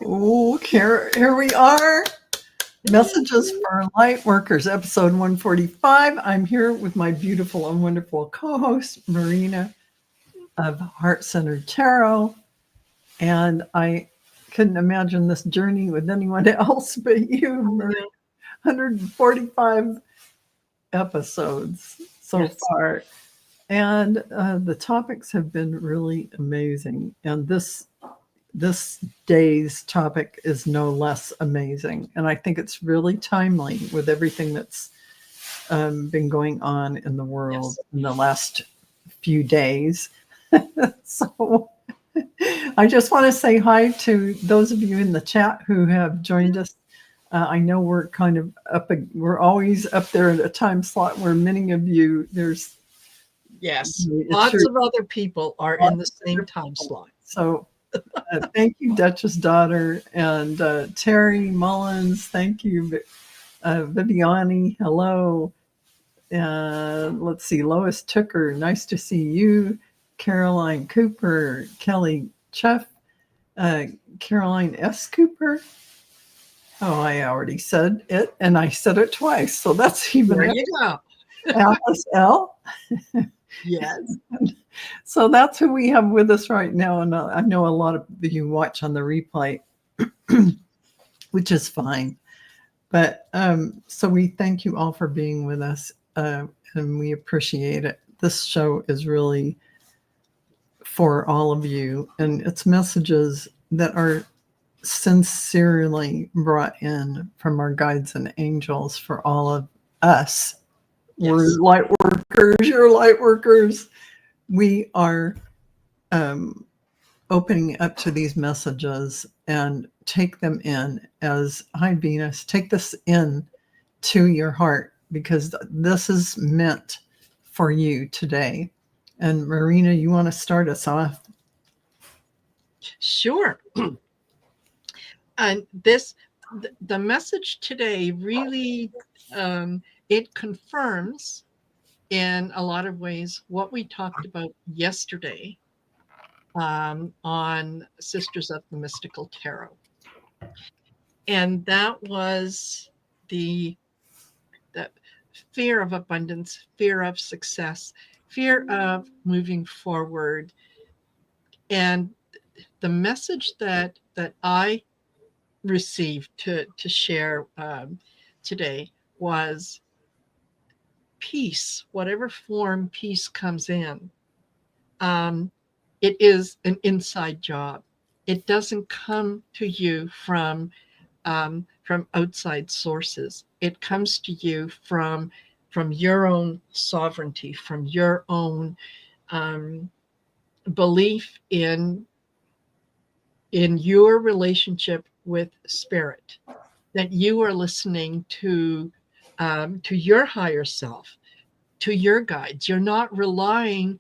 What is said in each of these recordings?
Oh, here we are. Messages for Light Workers, episode 145. I'm here with my beautiful and wonderful co-host, Marina of Heart Centered Tarot. And I couldn't imagine this journey with anyone else but you, Marina. 145 episodes so far. And the topics have been really amazing. And this day's topic is no less amazing. And I think it's really timely with everything that's been going on in the world in the last few days. So I just want to say hi to those of you in the chat who have joined us. I know we're kind of we're always up there at a time slot where many of you, there's lots of other people are in the same time slot. So thank you, Duchess Daughter, and Terry Mullins. Thank you, Viviani. Hello. Let's see, Lois Tooker. Nice to see you. Caroline Cooper, Kelly Chuff, Caroline S. Cooper. Oh, I already said it, and I said it twice, so that's even. There you go. Alice L. Yes. So that's who we have with us right now. And I know a lot of you watch on the replay, which is fine. But so we thank you all for being with us, and we appreciate it. This show is really for all of you, and it's messages that are sincerely brought in from our guides and angels for all of us. Yes. We're light workers, you're light workers. We are opening up to these messages and take them in as, hi Venus, take this in to your heart, because this is meant for you today. And Marina, you want to start us off? Sure. And the message today really, it confirms in a lot of ways what we talked about yesterday on Sisters of the Mystical Tarot. And that was the fear of abundance, fear of success, fear of moving forward. And the message that I received to share today was peace, whatever form peace comes in. It is an inside job. It doesn't come to you from outside sources. It comes to you from your own sovereignty, from your own belief in your relationship with spirit, that you are listening to your higher self, to your guides. You're not relying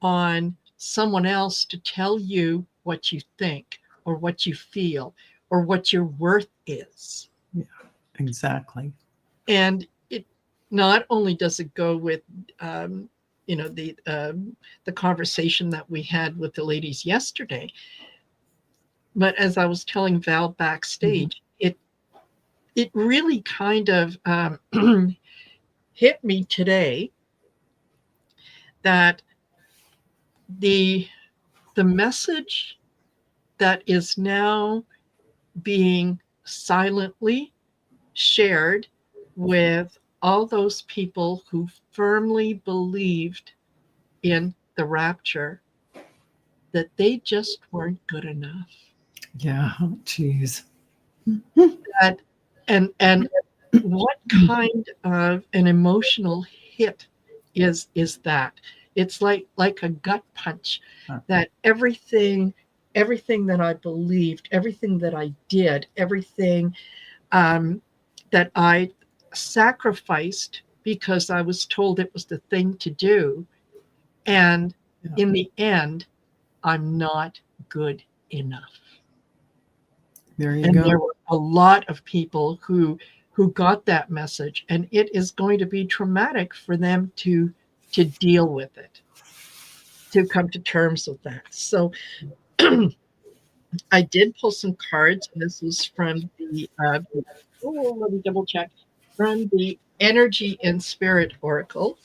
on someone else to tell you what you think or what you feel or what your worth is. Yeah, exactly. And it not only does it go with the conversation that we had with the ladies yesterday, but as I was telling Val backstage, it really kind of hit me today that the message that is now being silently shared with all those people who firmly believed in the rapture, that they just weren't good enough. Yeah, geez. That and what kind of an emotional hit is that? It's like a gut punch, that everything that I believed, everything that I did, everything that I sacrificed because I was told it was the thing to do, and in the end, I'm not good enough. There you go. There were a lot of people who got that message, and it is going to be traumatic for them to deal with it, to come to terms with that. So I did pull some cards. This is from the, let me double check, from the Energy and Spirit Oracle.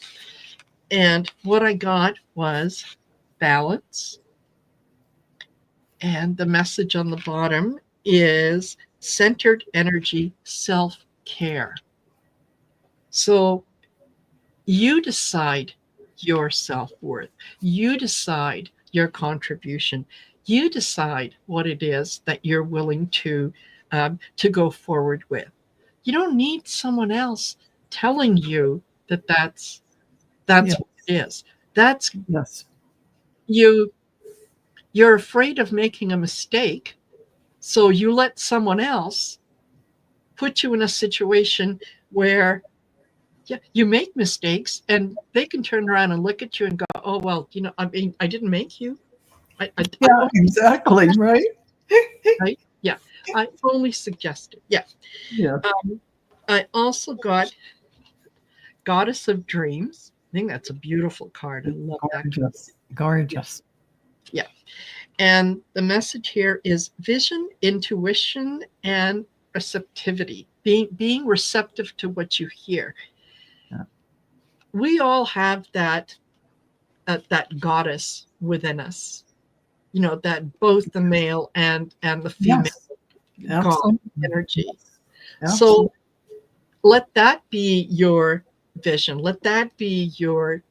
And what I got was balance. And the message on the bottom is centered energy, self-care. So you decide your self-worth. You decide your contribution. You decide what it is that you're willing to go forward with. You don't need someone else telling you that that's Yes. what it is. That's Yes. you're afraid of making a mistake, so you let someone else put you in a situation where, yeah, you make mistakes, and they can turn around and look at you and go, "Oh well, I mean, I didn't make you. I Yeah, exactly. Right. right? Yeah, I only suggested. Yeah. Yeah. I also got Goddess of Dreams. I think that's a beautiful card. I love that. Gorgeous. Gorgeous. Yeah. And the message here is vision, intuition, and receptivity. Being receptive to what you hear. Yeah. We all have that goddess within us. That both the male and the female Yes. god Absolutely. energy. Absolutely. So let that be your vision. Let that be your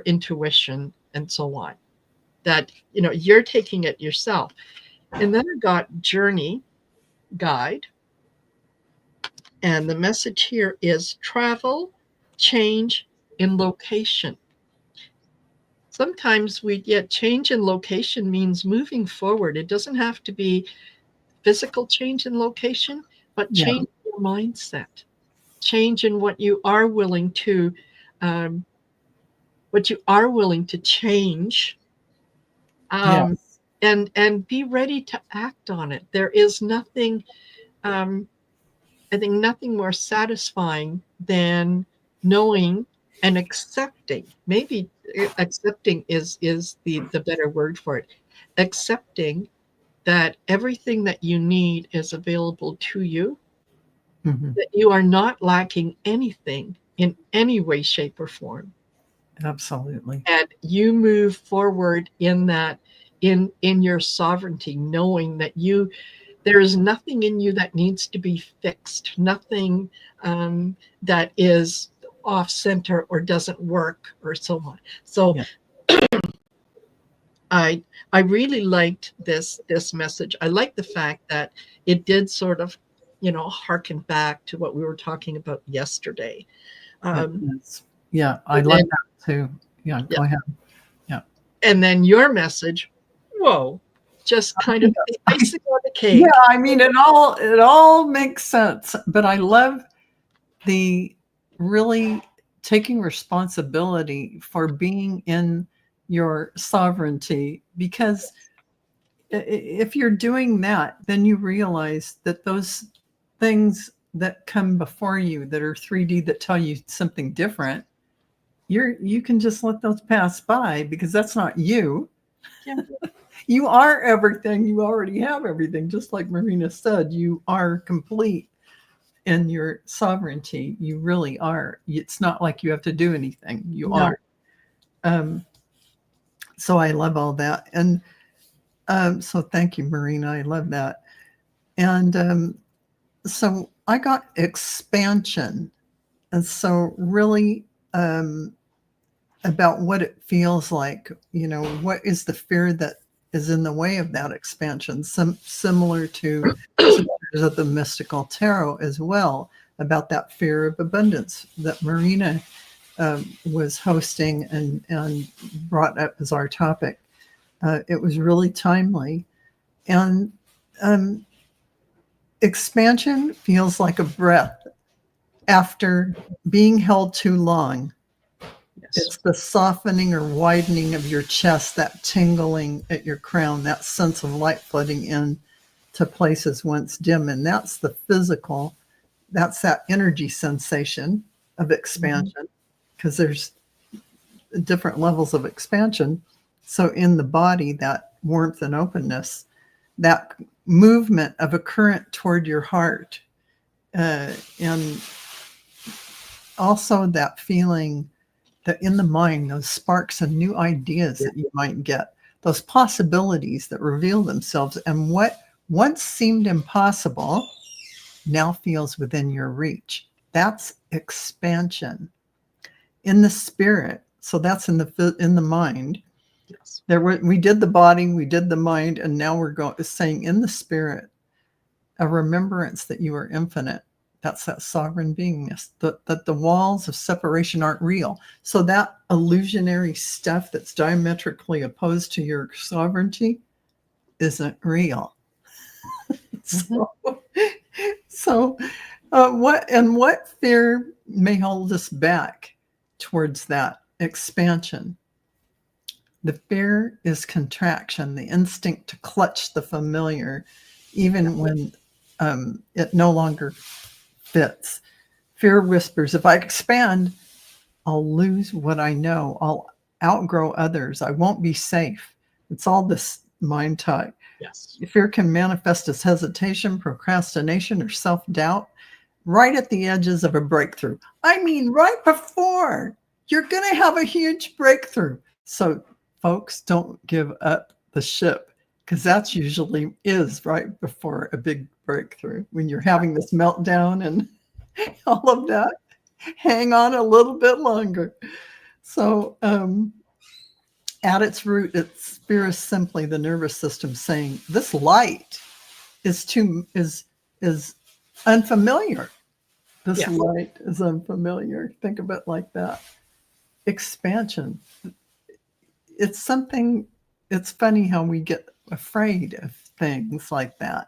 intuition and so on. That you're taking it yourself. And then I got journey guide. And the message here is travel, change in location. Sometimes we get change in location means moving forward. It doesn't have to be physical change in location, but Yeah. change your mindset, change in what you are willing to change, Yes. and be ready to act on it. There is nothing, I think, nothing more satisfying than knowing and accepting. Maybe accepting is the better word for it. Accepting that everything that you need is available to you, Hmm. that you are not lacking anything in any way, shape, or form. Absolutely. And you move forward in that, in your sovereignty, knowing that there is nothing in you that needs to be fixed, nothing that is off center or doesn't work or so on. So Yeah. I really liked this message. I like the fact that it did sort of, harken back to what we were talking about yesterday. Um, Yes. Yeah. I and love then, that too. Yeah. yeah, Go ahead. Yeah. and then your message, whoa, just kind of the icing on the Yeah. cake. I mean, it all makes sense, but I love the really taking responsibility for being in your sovereignty, because if you're doing that, then you realize that those things that come before you that are 3D that tell you something different, you can just let those pass by, because that's not you. Yeah. You are everything. You already have everything. Just like Marina said, you are complete in your sovereignty. You really are. It's not like you have to do anything. You No. are. Um, so I love all that. And so thank you, Marina. I love that. And so I got expansion. And so really about what it feels like, what is the fear that is in the way of that expansion? Similar to Sisters of the Mystical Tarot as well, about that fear of abundance that Marina was hosting and brought up as our topic. It was really timely. And expansion feels like a breath after being held too long. Yes. It's the softening or widening of your chest, that tingling at your crown, that sense of light flooding in to places once dim. And that's the physical, that's that energy sensation of expansion, because there's different levels of expansion. So in the body, that warmth and openness. that movement of a current toward your heart, and also that feeling that in the mind, those sparks and new ideas that you might get, those possibilities that reveal themselves, and what once seemed impossible now feels within your reach. That's expansion in the spirit. So that's in the mind. Yes. We did the body, we did the mind, and now we're saying in the spirit, a remembrance that you are infinite. That's that sovereign beingness, that the walls of separation aren't real. So that illusionary stuff that's diametrically opposed to your sovereignty isn't real. So what fear may hold us back towards that expansion? The fear is contraction, the instinct to clutch the familiar, even when it no longer fits. Fear whispers, if I expand, I'll lose what I know. I'll outgrow others. I won't be safe. It's all this mind talk. Yes. Fear can manifest as hesitation, procrastination, or self-doubt right at the edges of a breakthrough. I mean, right before you're going to have a huge breakthrough. So folks, don't give up the ship, because that's usually is right before a big breakthrough, when you're having this meltdown and all of that. Hang on a little bit longer. So at its root, its fear is simply the nervous system saying, this light is unfamiliar. This light is unfamiliar. Think of it like that. Expansion. It's something, it's funny how we get afraid of things like that.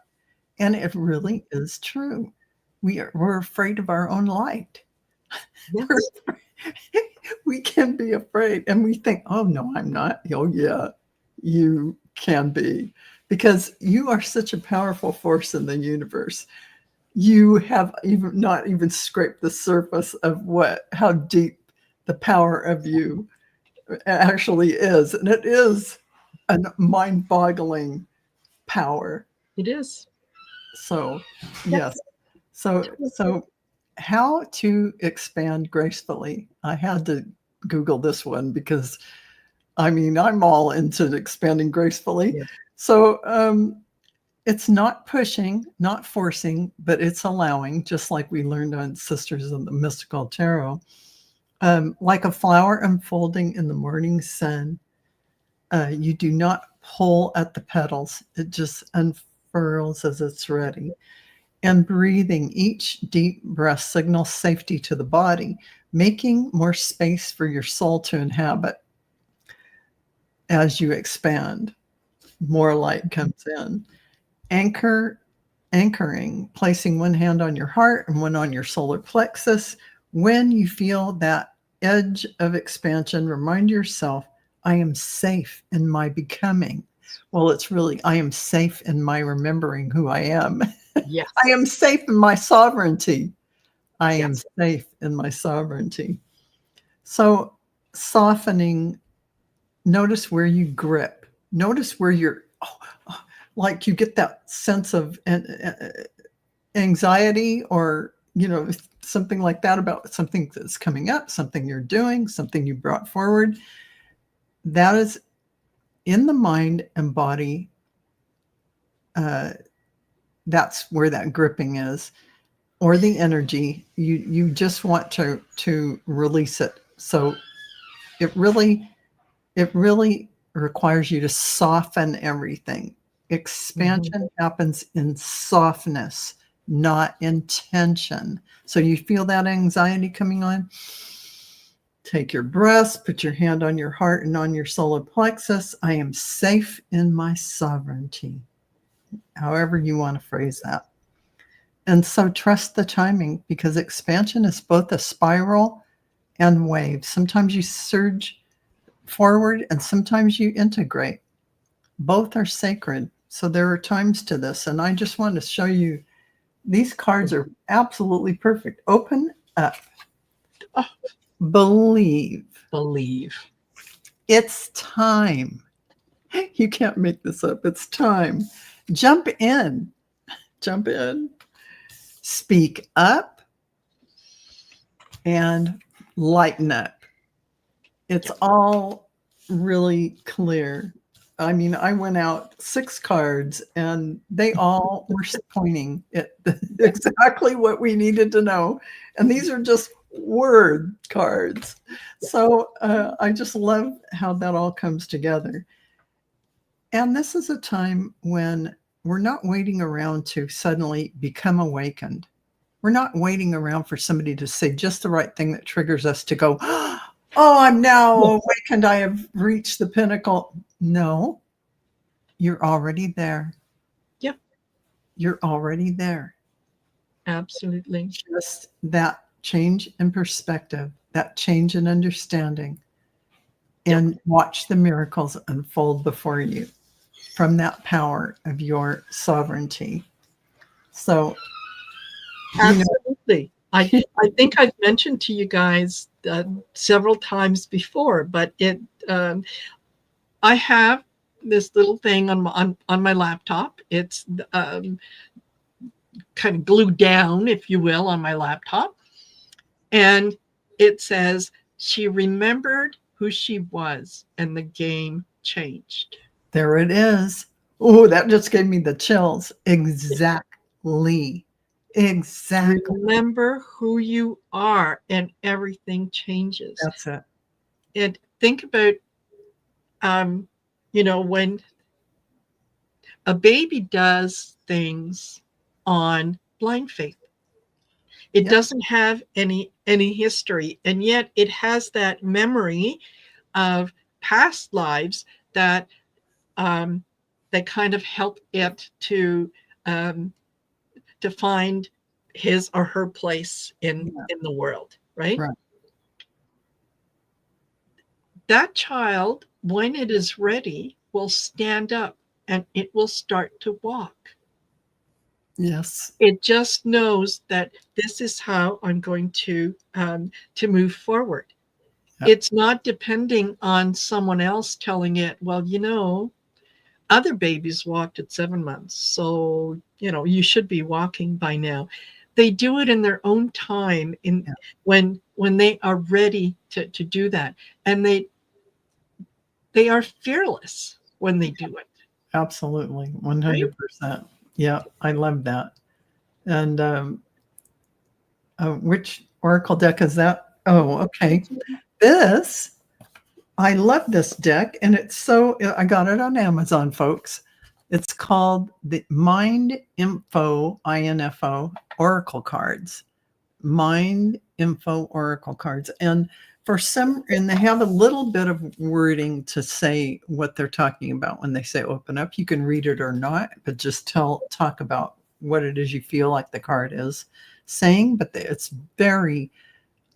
And it really is true. We're afraid of our own light. Yes. We can be afraid, and we think, oh no, I'm not. Oh yeah, you can be, because you are such a powerful force in the universe. You have not even scraped the surface of how deep the power of you actually is. And it is a mind-boggling power. It is. So yes. So how to expand gracefully. I had to Google this one because I'm all into expanding gracefully. Yes. So it's not pushing, not forcing, but it's allowing, just like we learned on Sisters of the Mystical Tarot. Like a flower unfolding in the morning sun, you do not pull at the petals. It just unfurls as it's ready. And breathing, each deep breath signals safety to the body, making more space for your soul to inhabit. As you expand, more light comes in. Anchoring, placing one hand on your heart and one on your solar plexus. When you feel that edge of expansion, remind yourself, I am safe in my becoming. Well, it's really, I am safe in my remembering who I am. Yes. I am safe in my sovereignty. I am safe in my sovereignty. So softening, notice where you grip. Notice where you're, like you get that sense of anxiety, or, something like that about something that's coming up, something you're doing, something you brought forward. That is in the mind and body. That's where that gripping is, or the energy. You just want to release it. So it really requires you to soften everything. Expansion happens in softness, not in tension. So you feel that anxiety coming on? Take your breaths, put your hand on your heart and on your solar plexus. I am safe in my sovereignty. However you want to phrase that. And so trust the timing, because expansion is both a spiral and wave. Sometimes you surge forward and sometimes you integrate. Both are sacred. So there are times to this. And I just want to show you, these cards are absolutely perfect. Open up. Believe. It's time. You can't make this up. It's time. Jump in. Jump in. Speak up and lighten up. It's all really clear. I mean, I went out 6 cards and they all were pointing at exactly what we needed to know. And these are just word cards. So I just love how that all comes together. And this is a time when we're not waiting around to suddenly become awakened. We're not waiting around for somebody to say just the right thing that triggers us to go, oh, I'm now awakened. I have reached the pinnacle. No, you're already there. Yep. You're already there. Absolutely. Just that change in perspective, that change in understanding, and watch the miracles unfold before you from that power of your sovereignty. So, absolutely. I think I've mentioned to you guys several times before, but I have this little thing on my laptop. It's kind of glued down, if you will, on my laptop. And it says, she remembered who she was and the game changed. There it is. Oh, that just gave me the chills. Exactly. Exactly. Remember who you are and everything changes. That's it. And think about, when a baby does things on blind faith, it doesn't have any history, and yet it has that memory of past lives that that kind of help it to find his or her place in the world, right? That child, when it is ready, will stand up and it will start to walk. Yes. It just knows that this is how I'm going to move forward. Yep. It's not depending on someone else telling it, well, other babies walked at 7 months, so, you should be walking by now. They do it in their own time when they are ready to do that. And they are fearless when they do it. Absolutely. 100%. Right? Yeah, I love that. And which oracle deck is that? Oh, okay. This, I love this deck, and I got it on Amazon, folks. It's called the Mind Info, INFO Oracle Cards. Mind Info Oracle Cards. And and they have a little bit of wording to say what they're talking about when they say open up. You can read it or not, but just talk about what it is you feel like the card is saying. But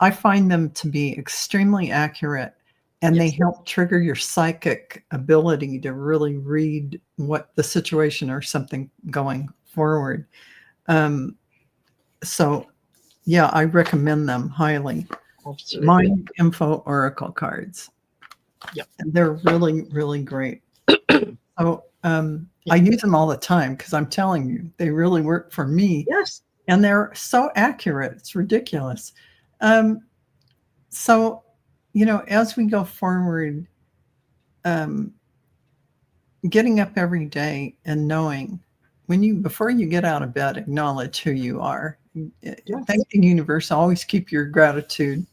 I find them to be extremely accurate, and they help trigger your psychic ability to really read what the situation or something going forward. So yeah, I recommend them highly. Absolutely. Mind Info Oracle Cards. Yep. And they're really, really great. So I use them all the time because I'm telling you, they really work for me. Yes. And they're so accurate. It's ridiculous. So, as we go forward, getting up every day and knowing before you get out of bed, acknowledge who you are. Yes. Thank the universe. Always keep your gratitude.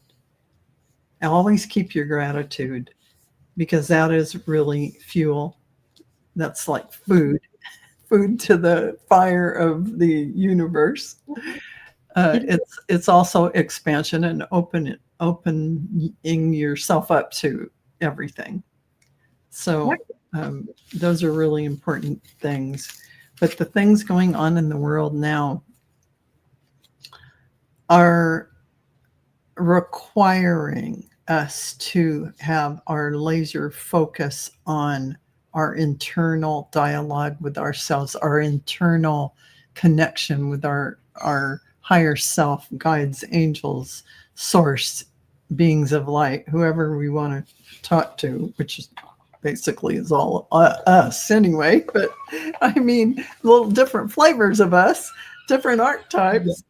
Always keep your gratitude, because that is really fuel. That's like food to the fire of the universe. It's also expansion and opening yourself up to everything. So those are really important things. But the things going on in the world now are requiring us to have our laser focus on our internal dialogue with ourselves, our internal connection with our higher self, guides, angels, source, beings of light, whoever we want to talk to, which is basically is all us anyway, but I mean, little different flavors of us, different archetypes.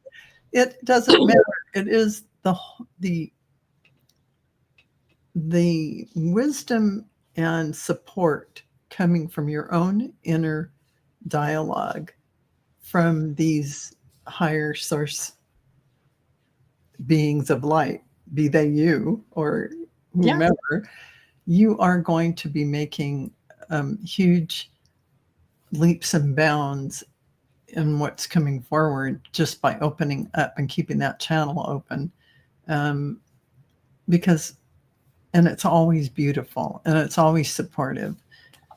It doesn't matter. It is the wisdom and support coming from your own inner dialogue from these higher source beings of light, be they you or whomever. You are going to be making huge leaps and bounds in what's coming forward just by opening up and keeping that channel open. Because, and it's always beautiful and it's always supportive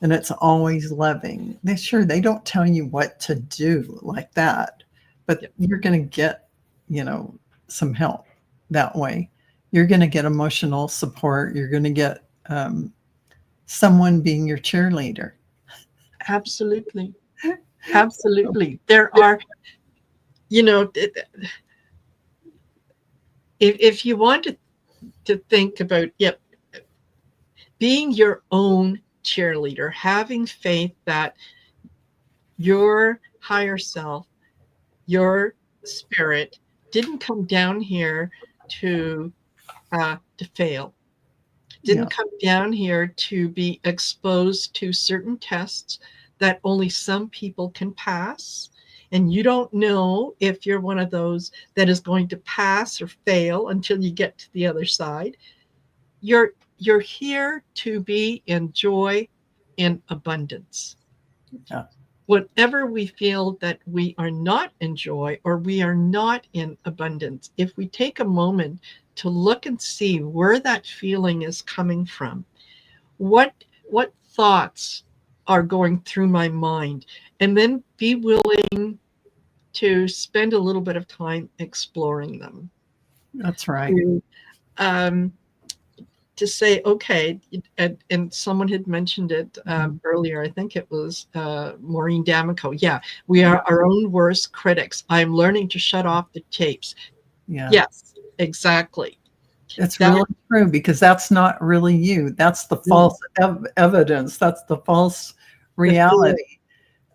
and it's always loving. They don't tell you what to do like that, but you're going to get, some help that way. You're going to get emotional support. You're going to get someone being your cheerleader. Absolutely. Absolutely. There are, if you want to think about, being your own cheerleader, having faith that your higher self, your spirit didn't come down here to fail, didn't come down here to be exposed to certain tests that only some people can pass. And you don't know if you're one of those that is going to pass or fail until you get to the other side. You're here to be in joy and abundance. Yeah. Whatever we feel that we are not in joy or we are not in abundance, if we take a moment to look and see where that feeling is coming from, what thoughts are going through my mind, and then be willing to spend a little bit of time exploring them. That's right. To say, okay, and someone had mentioned it earlier, I think it was Maureen D'Amico. Yeah, we are our own worst critics. I'm learning to shut off the tapes. Yeah. Yes, exactly. It's really true, because that's not really you. That's the false evidence. That's the false reality.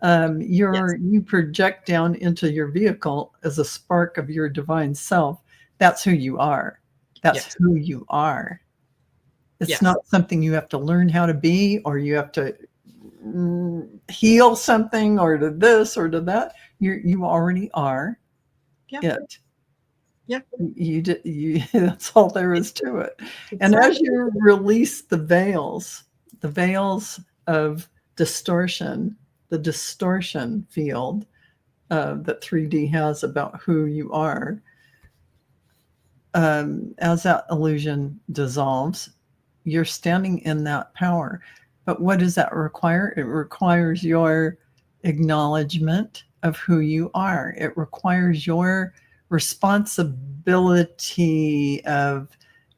You project down into your vehicle as a spark of your divine self. That's who you are. That's who you are. It's not something you have to learn how to be, or you have to heal something, or to this or to that. You already are it. Yeah. That's all there is to it. Exactly. And as you release the veils of distortion, the distortion field that 3D has about who you are, as that illusion dissolves, you're standing in that power. But what does that require? It requires your acknowledgement of who you are. It requires your responsibility of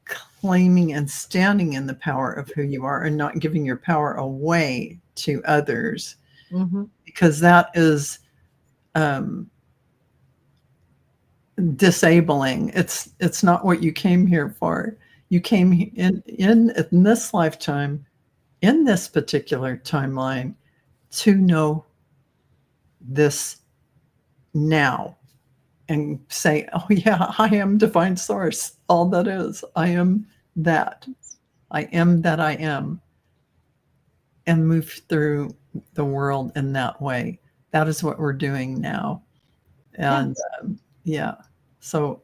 claiming and standing in the power of who you are and not giving your power away to others. Mm-hmm. Because that is disabling. It's not what you came here for. You came in this lifetime, in this particular timeline, to know this now and say, oh yeah, I am divine source. All that is, I am that. I am that I am. And move through the world in that way. That is what we're doing now. And so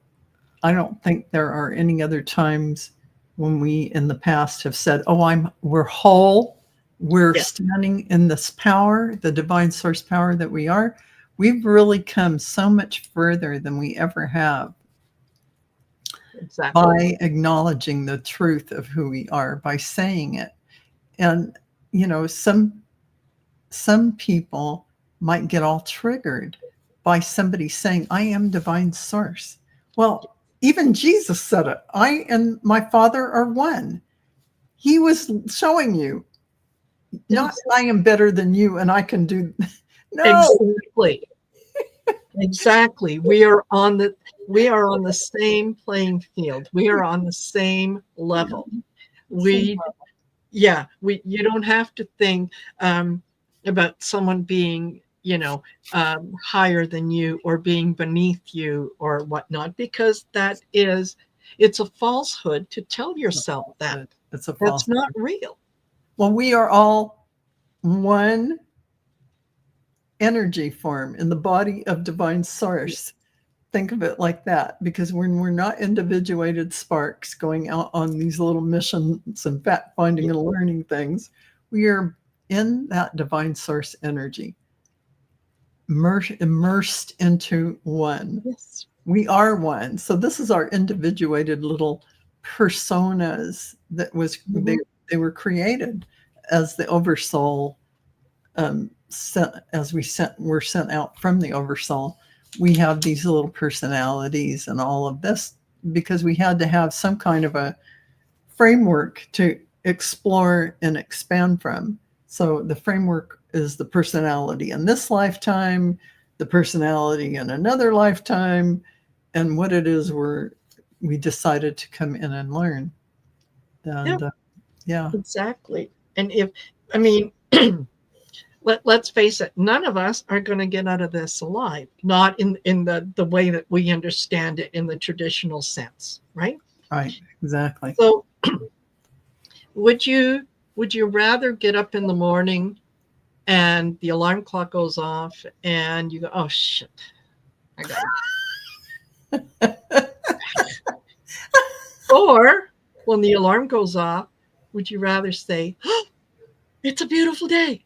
I don't think there are any other times when we in the past have said, oh, we're whole. We're standing in this power, the divine source power that we are. We've really come so much further than we ever have. Exactly. By acknowledging the truth of who we are, by saying it. And, some people might get all triggered by somebody saying, I am divine source. Well, even Jesus said it. I and my Father are one. He was showing you, not I am better than you and I can do. No. Exactly. We are on the same playing field. We are on the same level. Yeah, you don't have to think about someone being, higher than you or being beneath you or whatnot, because it's a falsehood to tell It's a yourself that. falsehood. It's a That's not falsehood. real. Well, we are all one energy form in the body of divine source. Think of it like that, because when we're not individuated sparks going out on these little missions and fact finding and learning things, we are in that divine source energy, immersed into one. Yes. We are one. So this is our individuated little personas that was they were created as the oversoul, we're sent out from the oversoul. We have these little personalities and all of this because we had to have some kind of a framework to explore and expand from. So the framework is the personality in this lifetime, the personality in another lifetime, and what it is we decided to come in and learn. And yeah, Exactly. And let's face it, none of us are going to get out of this alive, not in the way that we understand it in the traditional sense, right? right, exactly. So would you rather get up in the morning and the alarm clock goes off and you go, oh shit, I got it. Or when the alarm goes off, would you rather say, oh, it's a beautiful day?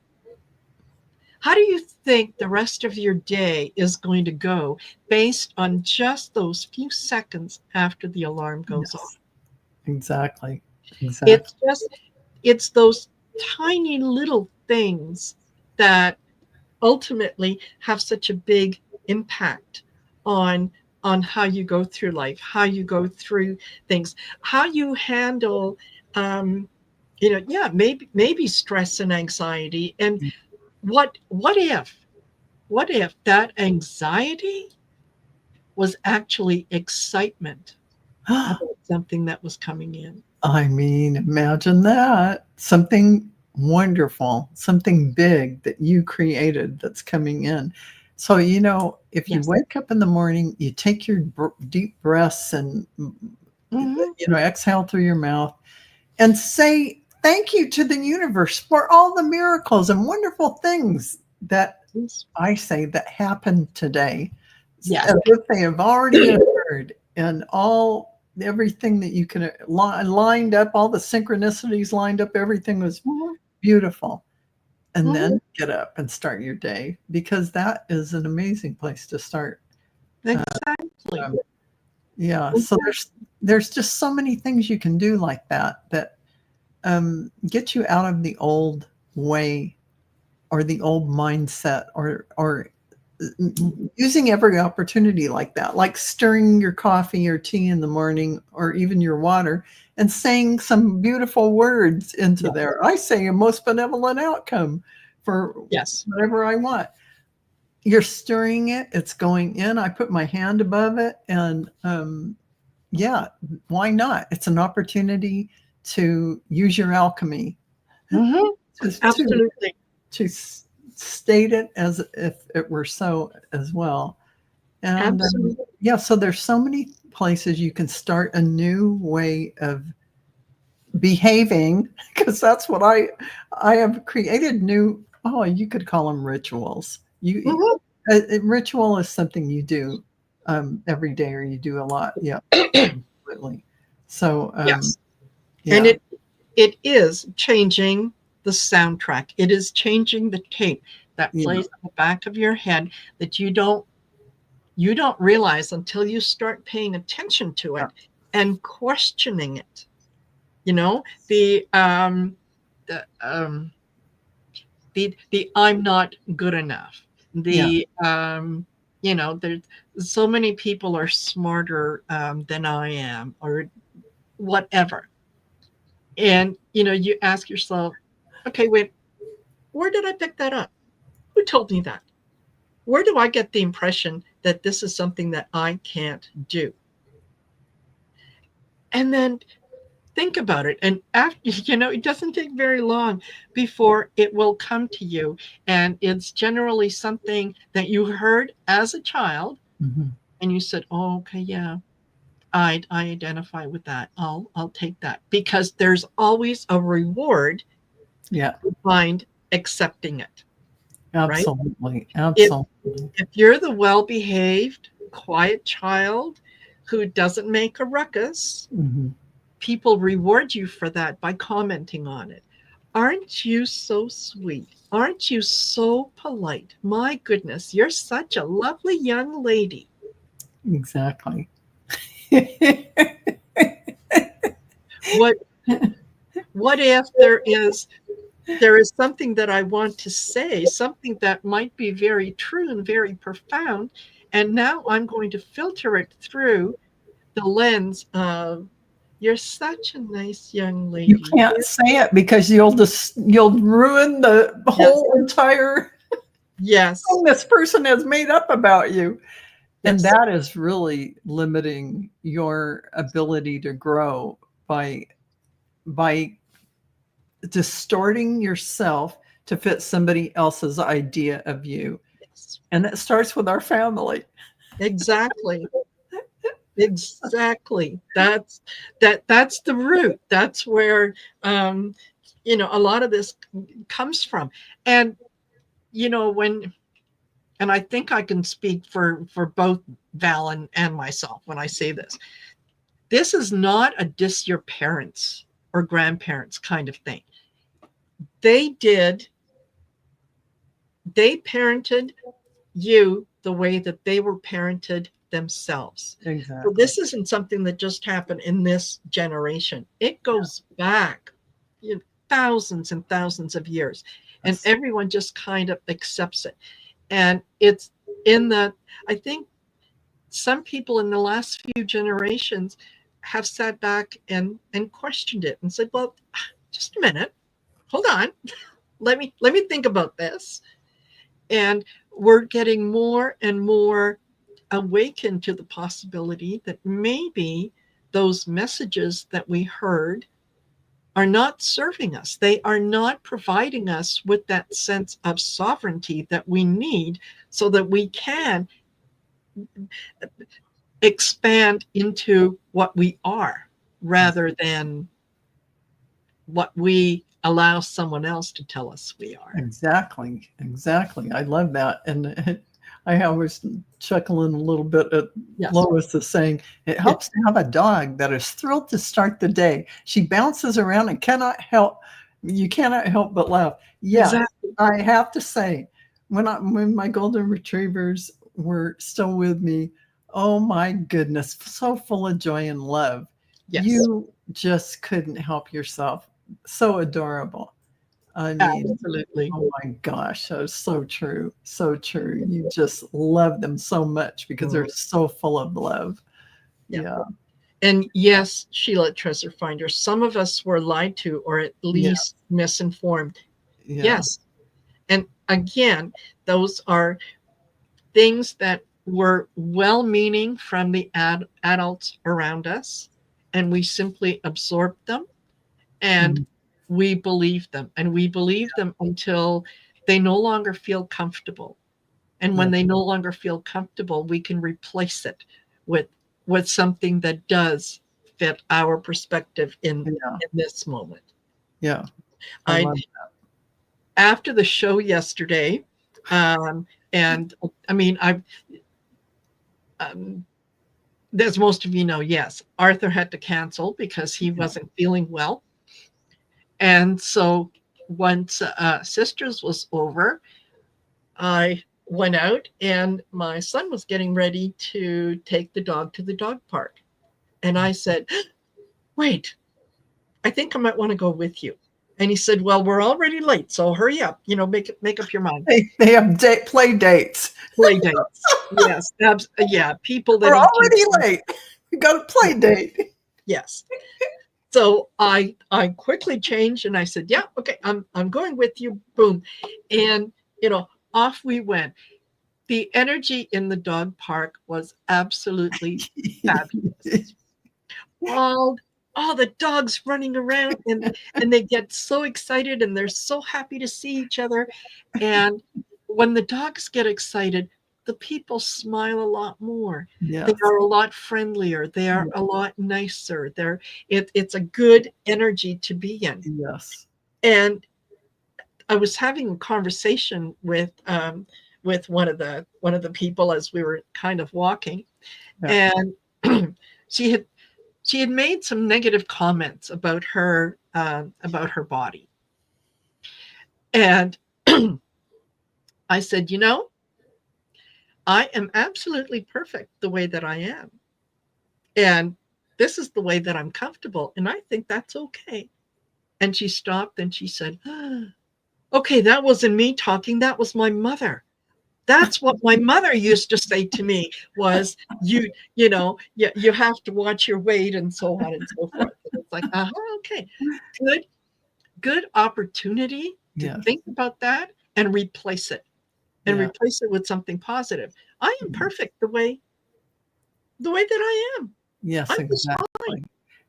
How do you think the rest of your day is going to go based on just those few seconds after the alarm goes off? Exactly. It's those tiny little things that ultimately have such a big impact on how you go through life, how you go through things, how you handle maybe stress and anxiety. And what if that anxiety was actually excitement about something that was coming in? I mean, imagine that. Something wonderful, something big that you created that's coming in. So, if you Yes. wake up in the morning, you take your deep breaths and, exhale through your mouth and say thank you to the universe for all the miracles and wonderful things that I say that happened today. Yes. As if they have already occurred, and everything that you can lined up, all the synchronicities lined up, everything was beautiful. And then get up and start your day, because that is an amazing place to start. Exactly. Yeah. So there's just so many things you can do like that get you out of the old way or the old mindset, or using every opportunity like that, like stirring your coffee or tea in the morning, or even your water, and saying some beautiful words into there. I say a most benevolent outcome for whatever I want. You're stirring it, it's going in. I put my hand above it, and why not? It's an opportunity to use your alchemy. Absolutely. To state it as if it were so as well. And so there's so many places you can start a new way of behaving, because that's what I have created new. Oh, you could call them rituals. A ritual is something you do every day, or you do a lot. Yeah, absolutely. So yes, and it is changing the soundtrack. It is changing the tape that plays in the back of your head that you don't realize until you start paying attention to it and questioning it. The I'm not good enough. There's so many people are smarter than I am, or whatever. And you ask yourself, okay, wait, where did I pick that up? Who told me that? Where do I get the impression that this is something that I can't do? And then think about it. And after, it doesn't take very long before it will come to you. And it's generally something that you heard as a child Mhm. and you said, oh, okay, yeah, I identify with that. I'll take that, because there's always a reward Yeah, behind accepting it, right? absolutely. If Absolutely. if you're the well-behaved, quiet child who doesn't make a ruckus, Mhm. people reward you for that by commenting on it. Aren't you so sweet? Aren't you so polite? My goodness, you're such a lovely young lady. Exactly. What what if there is something that I want to say, something that might be very true and very profound, and now I'm going to filter it through the lens of, you're such a nice young You lady. can't say it because you'll ruin the Yes, whole entire yes, thing this person has made up about you. And yes, that is really limiting your ability to grow by distorting yourself to fit somebody else's idea of you. yes. And it starts with our family. Exactly. Exactly. That's the root. That's where a lot of this comes from. And when and I think I can speak for both Val and myself when I say this. This is not a diss your parents or grandparents kind of thing. They did, they parented you the way that they were parented themselves. So Exactly. this isn't something that just happened in this generation. It goes back thousands and thousands of years, and Yes. everyone just kind of accepts it. And it's in the, I think some people in the last few generations have sat back and questioned it and said, well, just a minute, hold on, let me think about this. And we're getting more and more awakened to the possibility that maybe those messages that we heard are not serving us. They are not providing us with that sense of sovereignty that we need so that we can expand into what we are rather than what we allow someone else to tell us we are. Exactly. Exactly. I love that. And I always chuckling a little bit at Yes. Lois is saying it Yeah, helps to have a dog that is thrilled to start the day. She bounces around and you cannot help but laugh. Yes, exactly. I have to say, when my golden retrievers were still with me, oh my goodness, so full of joy and love. Yes, You just couldn't help yourself. So adorable. I mean, absolutely. oh my gosh, that was so true. So true. You just love them so much because they're Mm, so full of love. yeah. Yeah. And yes, Sheila Treasure Finder, some of us were lied to or at Yeah. least misinformed. Yeah. Yes. And again, those are things that were well meaning from the adults around us, and we simply absorbed them and Mhm. we believed them. And we believed them until they no longer feel comfortable. And Yeah. when they no longer feel comfortable, we can replace it with something that does fit our perspective Yeah. in this moment. Yeah. I I love After the show yesterday, and I mean, um, as most of you know, yes, Arthur had to cancel because he that. wasn't feeling well, and so once Sisters was over, I went out and my son was getting ready to take the dog to the dog park. And I said, wait, I think I might want to go with you. And he said, well, we're already late, so hurry up, make up your mind. They have play dates. Play dates. Yes. Yeah. People that We're eat kids. already late. We got a play date. Yes. So I quickly changed and I said, yeah, okay, I'm going with you. Boom. And off we went. The energy in the dog park was absolutely fabulous. all all the dogs running around, and they get so excited and they're so happy to see each other. And when the dogs get excited, the people smile a lot more. Yes. They are a lot friendlier. They are a lot nicer. It's a good energy to be in. Yes. And I was having a conversation with one of the people as we were kind of walking, and she had made some negative comments about her body, and I said, I am absolutely perfect the way that I am, and this is the way that I'm comfortable, and I think that's okay. And she stopped and she said, okay, that wasn't me talking, that was my mother. That's what my mother used to say to me was, you have to watch your weight and so on and so forth. And it's like, okay, good opportunity to think about that and replace it, replace it with something positive. I am perfect the way that I am. Yes, I'm exactly.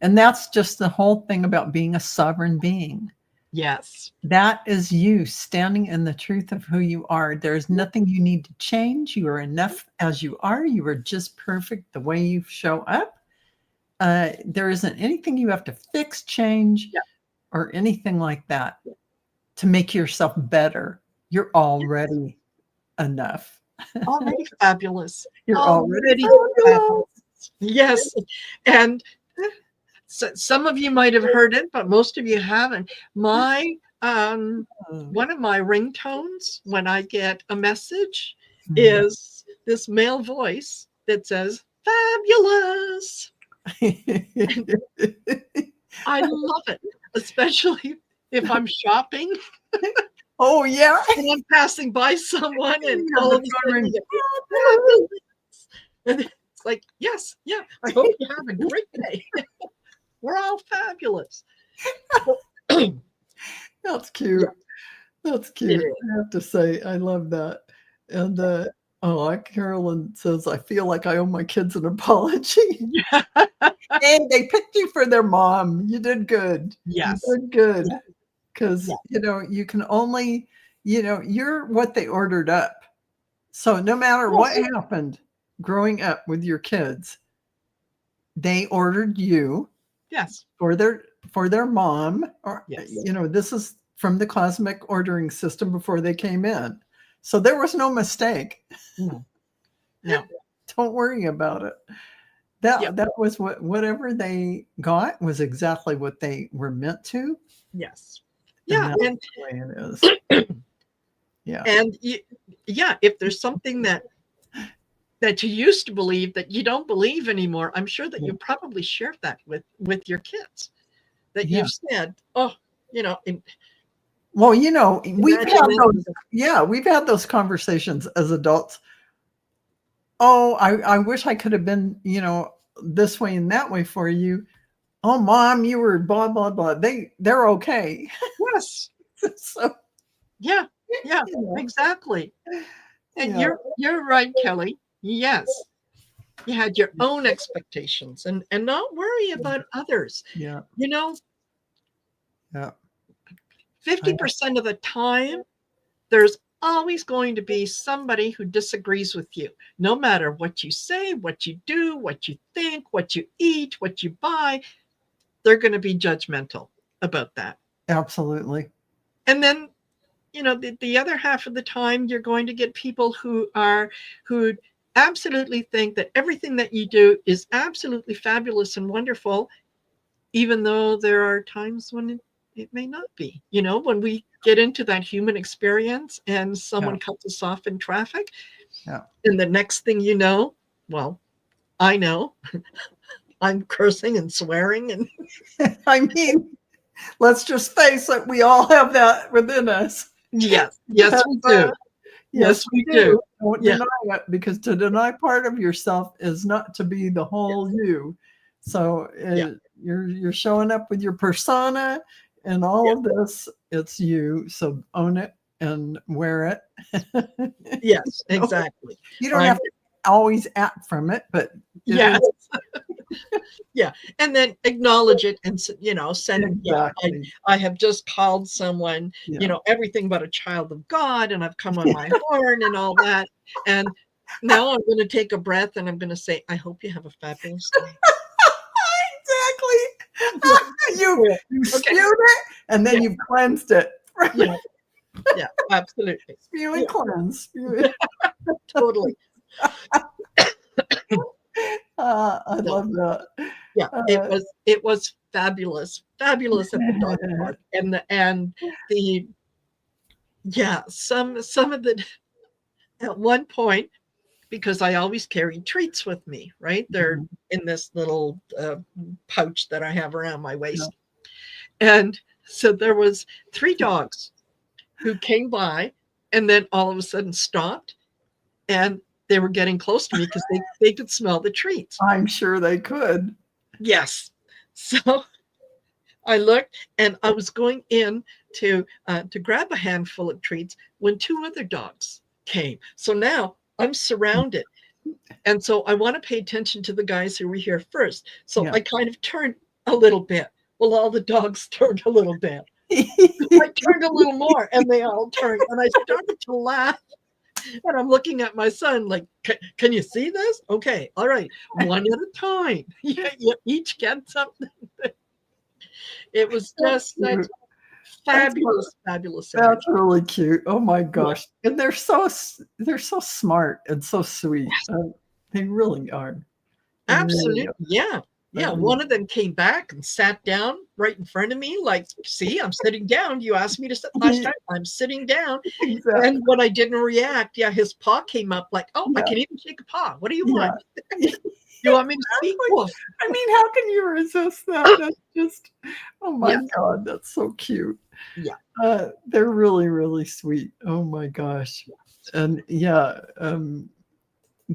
And that's just the whole thing about being a sovereign being. Yes. That is you standing in the truth of who you are. There's nothing you need to change. You are enough as you are. You are just perfect the way you show up. There isn't anything you have to fix, change, or anything like that to make yourself better. You're already enough. Already fabulous. You're already fabulous. Yes. And so some of you might have heard it, but most of you haven't. My one of my ringtones when I get a message is this male voice that says fabulous. I love it, especially if I'm shopping. Oh yeah. And I'm passing by someone and all of a sudden it's like, yes, yeah, I hope you have a great day. We're all fabulous. That's cute. That's cute. I have to say, I love that. And like Carolyn says, I feel like I owe my kids an apology. Hey, they picked you for their mom. You did good. Yes. You did good. Because, you can only, you're what they ordered up. So no matter what happened growing up with your kids, they ordered you. Yes. For their mom, or this is from the cosmic ordering system before they came in. So there was no mistake. No. Don't worry about it. That was whatever they got was exactly what they were meant to. Yes. And that's the way it is. And if there's something that you used to believe that you don't believe anymore, I'm sure that you probably shared that with your kids. That you've said, well, we've had those conversations as adults. Oh, I wish I could have been, this way and that way for you. Oh, mom, you were blah blah blah. They're okay. Yes. So exactly. And you're right, Kelly. Yes. You had your own expectations and not worry about others. 50% of the time, there's always going to be somebody who disagrees with you. No matter what you say, what you do, what you think, what you eat, what you buy, they're going to be judgmental about that. Absolutely. And then, the other half of the time, you're going to get people who absolutely think that everything that you do is absolutely fabulous and wonderful, even though there are times when it may not be. When we get into that human experience and someone cuts us off in traffic, and the next thing you know, well, I know, I'm cursing and swearing. And I mean, let's just face it, we all have that within us. Yes, we do. Yes, we do. Don't deny it, because to deny part of yourself is not to be the whole you. So you're showing up with your persona and all of this. It's you. So own it and wear it. Yes, exactly. You don't have to always act from it, but Yeah. And then acknowledge it and, send, Exactly. I have just called someone, Yeah. everything but a child of God, and I've come on my horn and all that. And now I'm going to take a breath and I'm going to say, I hope you have a fabulous day. Exactly. You Okay. spewed it and then Yeah. you've cleansed it. Yeah. Yeah. Absolutely. Spew and cleanse. Spew and Totally. I So, love that. yeah, Uh, it was fabulous at the dog park, and the yeah, some of the at one point, because I always carry treats with me, right? They're in this little pouch that I have around my yeah. waist, and so there was 3 dogs who came by, and then all of a sudden stopped, and they were getting close to me because they could smell the treats. I'm sure they could. Yes, so I looked, and I was going in to grab a handful of treats when 2 other dogs came. So now I'm surrounded, and so I want to pay attention to the guys who were here first. So Yeah. I kind of turned a little bit. Well, all the dogs turned a little bit. I turned a little more, and they all turned, and I started to laugh. And I'm looking at my son like, can you see this? Okay, all right, one at a time. You each get something. It was That's just such cute. fabulous energy. That's really cute. Oh my Yeah. gosh. And they're so smart and so sweet. They really are. They really Absolutely. are. Yeah. I Yeah. mean, One of them came back and sat down right in front of me, like, see, I'm sitting down. You asked me to sit last time. I'm sitting down. exactly. And when I didn't react, yeah, his paw came up like, oh, I Yeah. can even shake a paw. What do you Yeah. want? You want me to speak? Exactly. Well, I mean, how can you resist that? That's just, oh my yes. God, that's so cute. Yeah. They're really, really sweet. Oh my gosh. And yeah,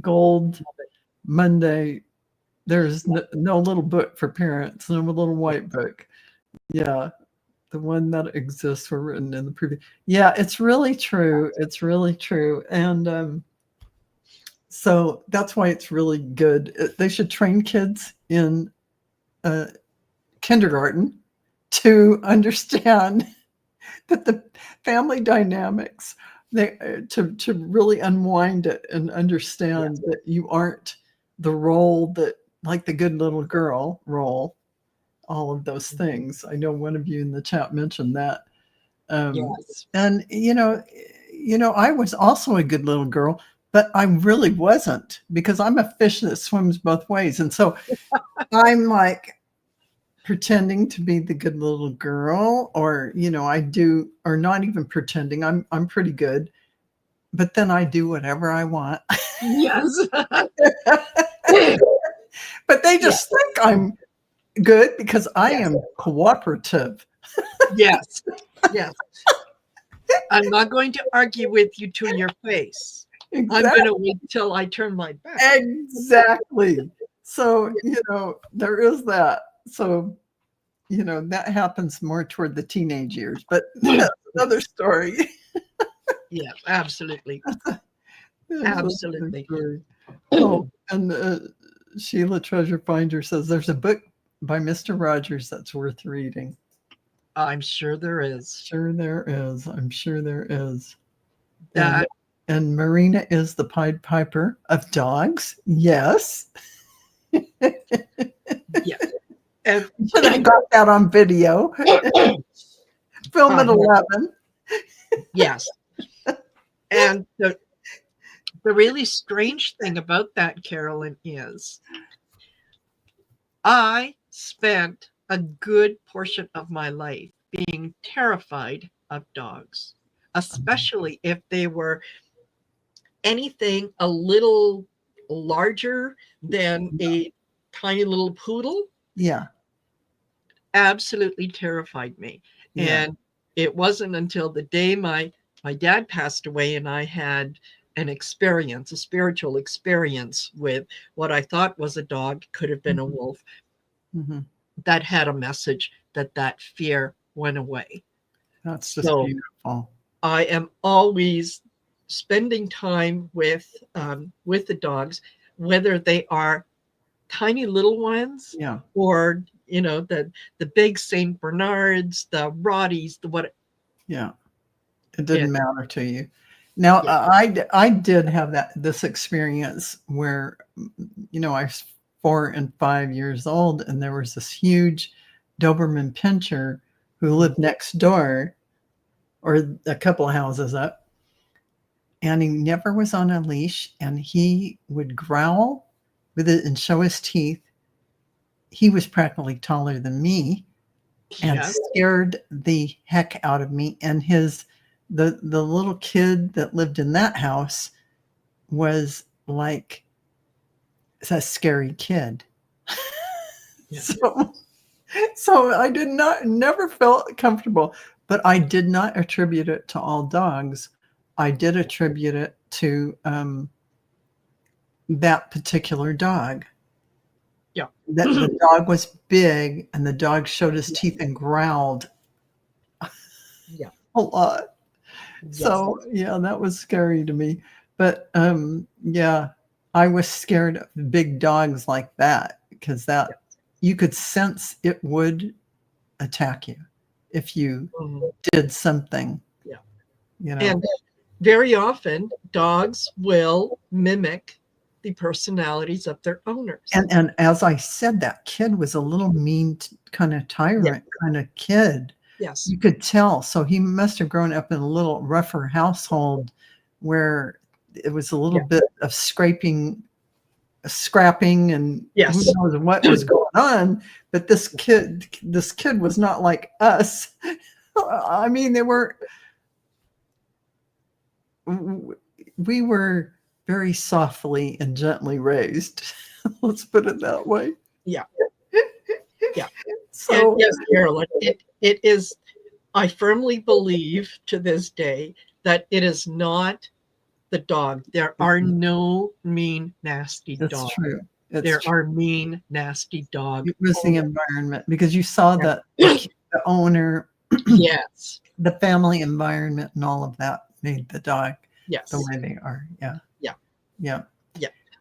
Gold Monday, there's no little book for parents, no little white book. Yeah, the one that exists were written in the previous. Yeah, it's really true. It's really true. And so that's why it's really good. They should train kids in kindergarten to understand that the family dynamics, to really unwind it and understand Yes. that you aren't the role that, like the good little girl role, all of those things. I know one of you in the chat mentioned that. Yes. And I was also a good little girl, but I really wasn't, because I'm a fish that swims both ways. And so I'm like pretending to be the good little girl, or I do, or not even pretending. I'm pretty good, but then I do whatever I want. Yes. But they Yes. just think I'm good because I Yes. am cooperative. Yes. Yes. I'm not going to argue with you to your face. I'm going to wait till I turn my back. Exactly. So, there is that. So, that happens more toward the teenage years, but that's another story. Yeah, absolutely. That's another Absolutely. story. Oh, and Sheila Treasure Finder says there's a book by Mr. Rogers that's worth reading. I'm sure there is. Sure there is. I'm sure there is. That And Marina is the Pied Piper of dogs. Yes. yeah. And I got that on video. Film at 11. yes. And the really strange thing about that, Carolyn, is I spent a good portion of my life being terrified of dogs, especially if they were anything a little larger than a tiny little poodle. Yeah. Absolutely terrified me. Yeah. And it wasn't until the day my dad passed away and I had an experience, a spiritual experience with what I thought was a dog, could have been a wolf, that had a message that fear went away. That's just beautiful. I am always spending time with the dogs, whether they are tiny little ones, Yeah. or the big Saint Bernards, the Rotties, the what. Yeah. It didn't It, matter to you. Now, yeah, I did have this experience where, I was 4 and 5 years old, and there was this huge Doberman Pinscher who lived next door, or a couple of houses up, and he never was on a leash, and he would growl with it and show his teeth. He was practically taller than me, and yes, scared the heck out of me. And the little kid that lived in that house was like a scary kid. yeah. So I never felt comfortable, but I did not attribute it to all dogs. I did attribute it to that particular dog. Yeah. That the dog was big, and the dog showed his teeth and growled Yeah. a lot. Yes. So yeah, that was scary to me. But yeah, I was scared of big dogs like that, because you could sense it would attack you if you did something. Yeah. You know. And very often dogs will mimic the personalities of their owners. And as I said, that kid was a little mean, kind of tyrant kind of kid. Yes. You could tell. So he must have grown up in a little rougher household where it was a little bit of scrapping, and who knows what was going on. But this kid was not like us. I mean, we were very softly and gently raised. Let's put it that way. Yeah. Yeah. So and yes, Carolyn, it is, I firmly believe to this day that it is not the dog. There are no mean, nasty dogs. That's true. There are mean, nasty dogs. It was the environment, because you saw that the owner, yes, the family environment and all of that made the dog the way they are. Yeah.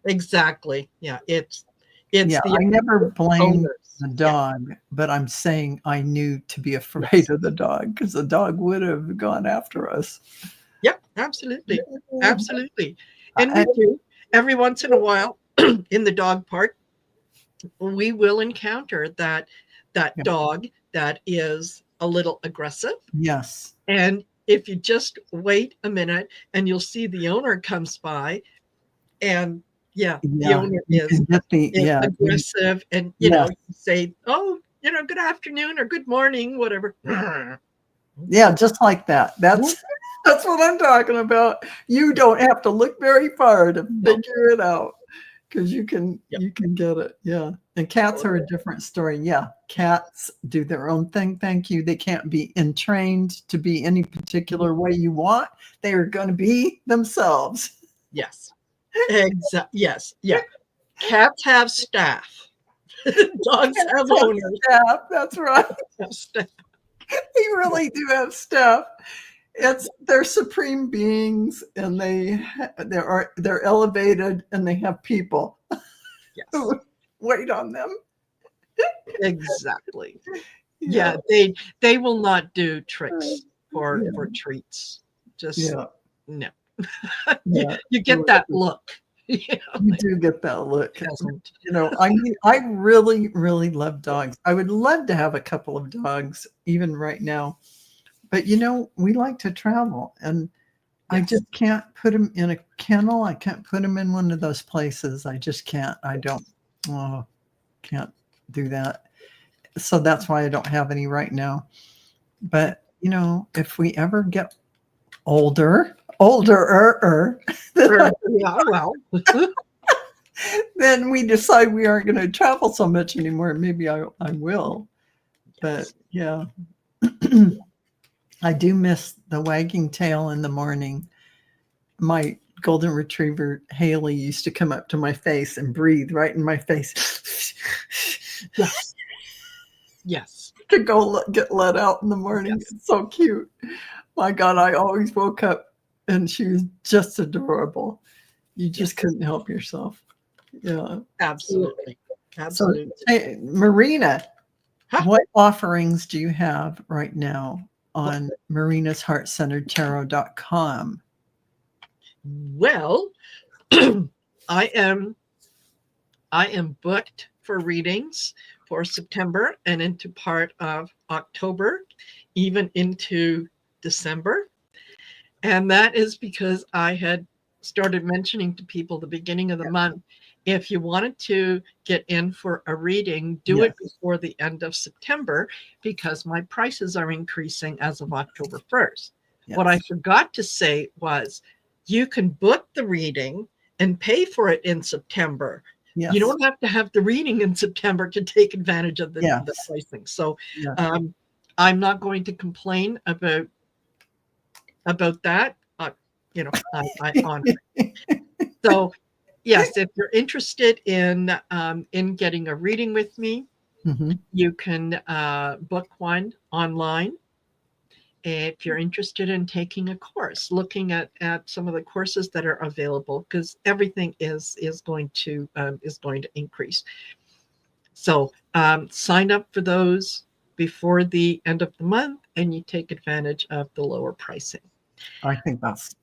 Exactly. Yeah, it's I never blamed owners. the dog, but I'm saying I knew to be afraid of the dog, because the dog would have gone after us. Yep, absolutely. Absolutely. And we do, every once in a while, in the dog park, we will encounter that dog that is a little aggressive. Yes. And if you just wait a minute, and you'll see the owner comes by, and the owner is aggressive, and you say, "Oh, good afternoon or good morning," whatever. Yeah, just like that. That's what I'm talking about. You don't have to look very far to figure it out, because you can get it. Yeah. And cats are a different story. Yeah. Cats do their own thing. Thank you. They can't be entrained to be any particular way you want. They are going to be themselves. Yes. Exactly. Yes. Yeah. Cats have staff. Dogs have owners. Staff. That's right. They really do have staff. They're supreme beings, and they're elevated, and they have people who wait on them. Exactly. Yeah, they will not do tricks for treats. Just no. You get that look. You do get that look. I mean, I really, really love dogs. I would love to have a couple of dogs even right now. But we like to travel, and I just can't put them in a kennel. I can't put them in one of those places. I just can't. I can't do that. So that's why I don't have any right now. But if we ever get older, then we decide we aren't going to travel so much anymore. Maybe I will. But yeah. I do miss the wagging tail in the morning. My golden retriever, Haley, used to come up to my face and breathe right in my face. Yes. To go get let out in the morning. Yes. It's so cute. My God, I always woke up and she was just adorable. You just couldn't help yourself. Yeah. Absolutely. Absolutely. hey, Marina, Huh? what offerings do you have right now on marinasheartcenteredtarot.com? Well, I am booked for readings for September and into part of October, even into December. And that is because I had started mentioning to people the beginning of the month, if you wanted to get in for a reading, do it before the end of September, because my prices are increasing as of October 1st. Yes. What I forgot to say was you can book the reading and pay for it in September. Yes. You don't have to have the reading in September to take advantage of the pricing. So I'm not going to complain about that. I honor it. So yes, if you're interested in getting a reading with me, you can book one online. If you're interested in taking a course, looking at some of the courses that are available, because everything is going to increase. So sign up for those before the end of the month, and you take advantage of the lower pricing. I think that's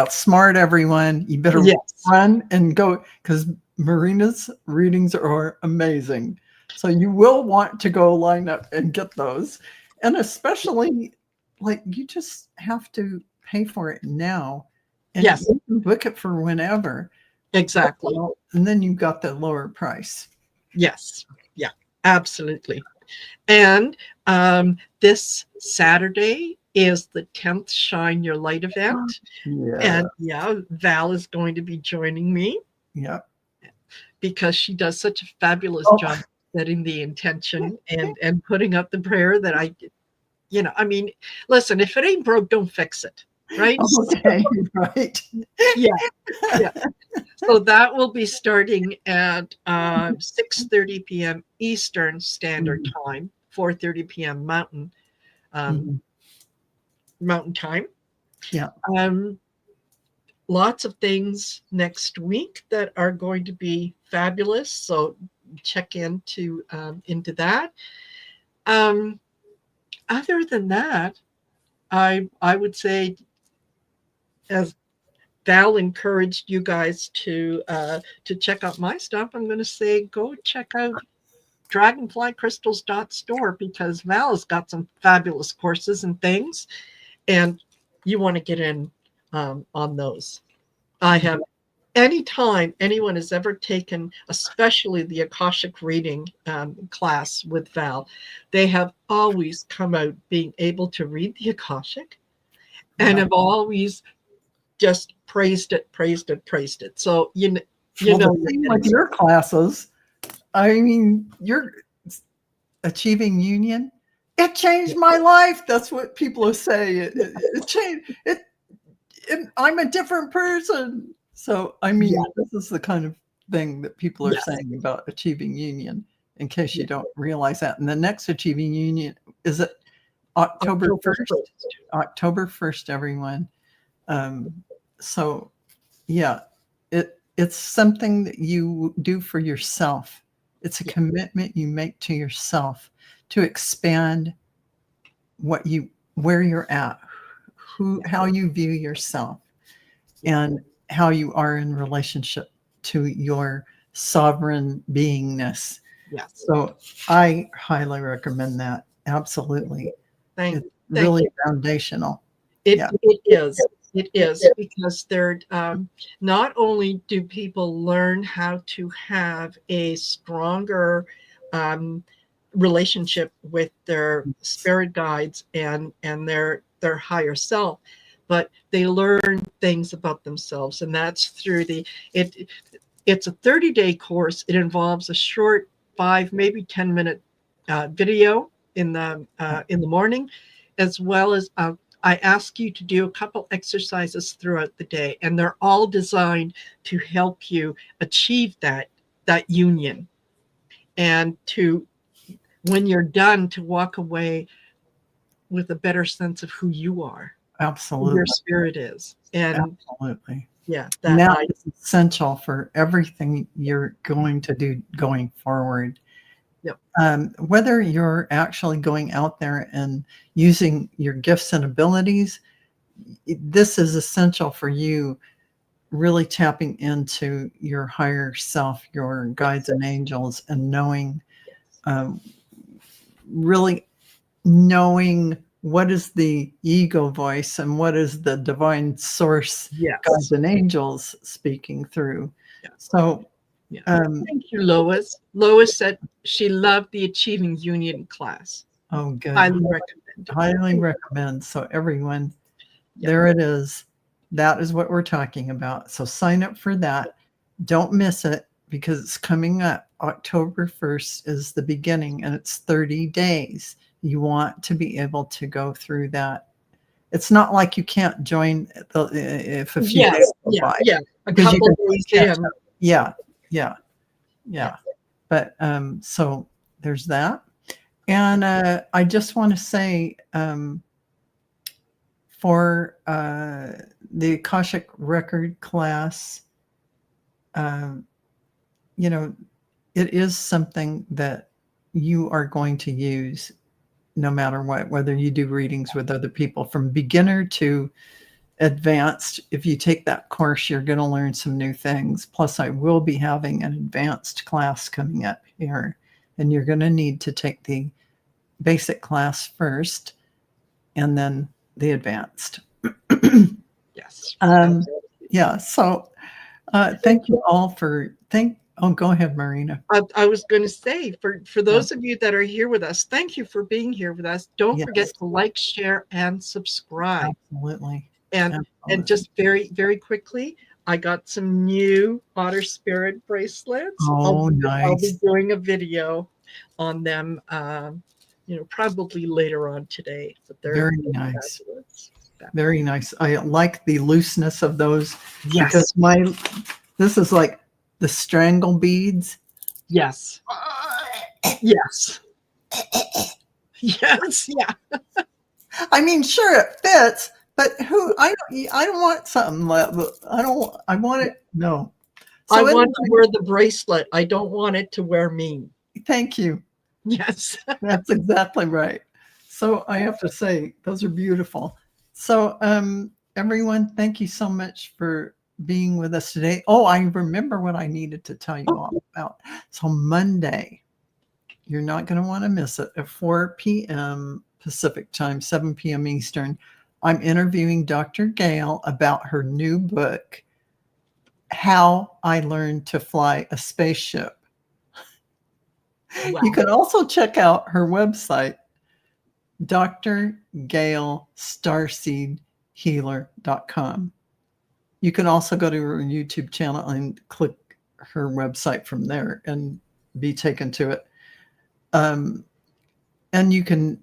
smart, everyone. You better run and go, because Marina's readings are amazing. So you will want to go line up and get those. And especially, like, you just have to pay for it now. And you can book it for whenever. Exactly. And then you've got the lower price. Yes. Yeah, absolutely. And this Saturday is the 10th Shine Your Light event. And Val is going to be joining me. Yeah. Because she does such a fabulous job setting the intention and putting up the prayer that I mean, listen, if it ain't broke, don't fix it. Right? Okay, right. Yeah. So that will be starting at 6:30 p.m. Eastern Standard Time, 4:30 p.m. Mountain Time. Yeah. Lots of things next week that are going to be fabulous. So check into that. Other than that, I would say, as Val encouraged you guys to check out my stuff, I'm going to say go check out dragonflycrystals.store, because Val has got some fabulous courses and things, and you want to get in on those. I have, anytime anyone has ever taken, especially the Akashic reading class with Val, they have always come out being able to read the Akashic and have always just praised it. So, the thing with your classes, I mean, your Achieving Union, it changed my life. That's what people say. It changed it. I'm a different person. So, I mean, this is the kind of thing that people are saying about Achieving Union, in case you don't realize that. And the next Achieving Union is it October 1st? October 1st, everyone. So, it's something that you do for yourself. It's a commitment you make to yourself to expand where you're at, how you view yourself, and how you are in relationship to your sovereign beingness. So I highly recommend that. Absolutely. It's really foundational. It is, because they're not only do people learn how to have a stronger relationship with their spirit guides and their higher self, but they learn things about themselves, and that's through it's a 30-day course. It involves a short 5, maybe 10-minute video in the morning, as well as I ask you to do a couple exercises throughout the day, and they're all designed to help you achieve that union, and to, when you're done, to walk away with a better sense of who you are. Absolutely. Who your spirit is. And absolutely. Yeah, And that that I is essential for everything you're going to do going forward. Yep. Whether you're actually going out there and using your gifts and abilities, this is essential for you really tapping into your higher self, your guides and angels, and knowing, um, really knowing what is the ego voice and what is the divine source, yes. guides and angels speaking through. Yeah. So, Yeah. Thank you, Lois. Lois said she loved the Achieving Union class. oh, good. Highly recommend. Highly recommend. So everyone, there it is. That is what we're talking about. So sign up for that. Don't miss it because it's coming up. October 1st is the beginning and it's 30 days. You want to be able to go through that. It's not like you can't join if a few days go by. Yeah, a couple days in. Yeah. But so there's that. And I just want to say, for the Akashic record class, you know, it is something that you are going to use no matter what, whether you do readings with other people from beginner to advanced. If you take that course, you're going to learn some new things. Plus, I will be having an advanced class coming up here, and you're going to need to take the basic class first and then the advanced. Yes. Yeah. So thank you all for go ahead, Marina. I was going to say, for those of you that are here with us, thank you for being here with us. Don't forget to like, share, and subscribe. Absolutely. And just very, very quickly, I got some new Otter Spirit bracelets. Oh, nice. I'll be doing a video on them, probably later on today. But they're very nice. Fabulous. Very nice. I like the looseness of those. Yes. Because this is like the strangle beads. Yes. Yes. Yes. Yeah. I mean, sure it fits, but I don't want something like, I want it. No. So I want to wear the bracelet. I don't want it to wear me. Thank you. Yes. That's exactly right. So I have to say, those are beautiful. So everyone, thank you so much for being with us today. Oh, I remember what I needed to tell you all about. So Monday, you're not going to want to miss it at 4 p.m. Pacific time, 7 p.m. Eastern. I'm interviewing Dr. Gail about her new book, How I Learned to Fly a Spaceship. Wow. You can also check out her website, drgailstarseedhealer.com. You can also go to her YouTube channel and click her website from there and be taken to it. And you can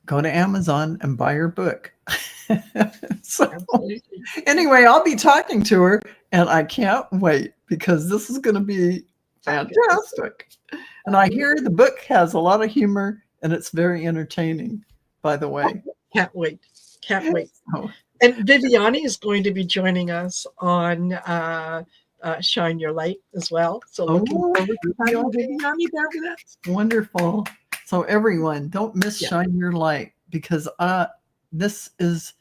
go to Amazon and buy her book. So anyway, I'll be talking to her and I can't wait because this is going to be fantastic. And I hear the book has a lot of humor and it's very entertaining, by the way. Can't wait. Can't wait. So, and Viviani is going to be joining us on Shine Your Light as well. So looking forward to having Viviani there with us. Wonderful. So everyone, don't miss Shine Your Light because this is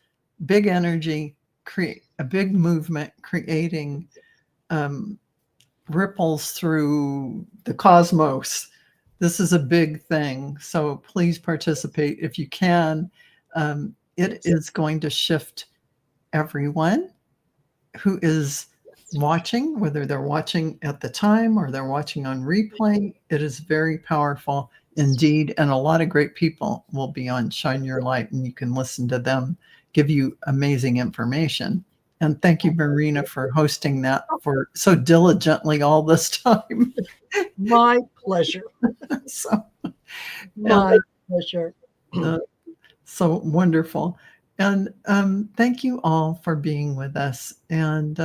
big energy, create a big movement, creating ripples through the cosmos. This is a big thing. So please participate if you can. It is going to shift everyone who is watching, whether they're watching at the time or they're watching on replay. It is very powerful indeed. And a lot of great people will be on Shine Your Light and you can listen to them give you amazing information. And thank you, Marina, for hosting that for so diligently all this time. My pleasure. My pleasure. So wonderful. And thank you all for being with us. And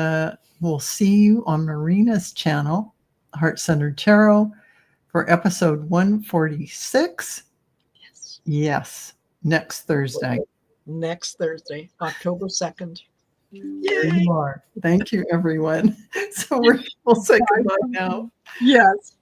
we'll see you on Marina's channel, Heart Centered Tarot, for episode 146. Yes. Next Thursday. Next Thursday, October 2nd. There Yay. you are. Thank you, everyone. So we'll say goodbye now. Yes.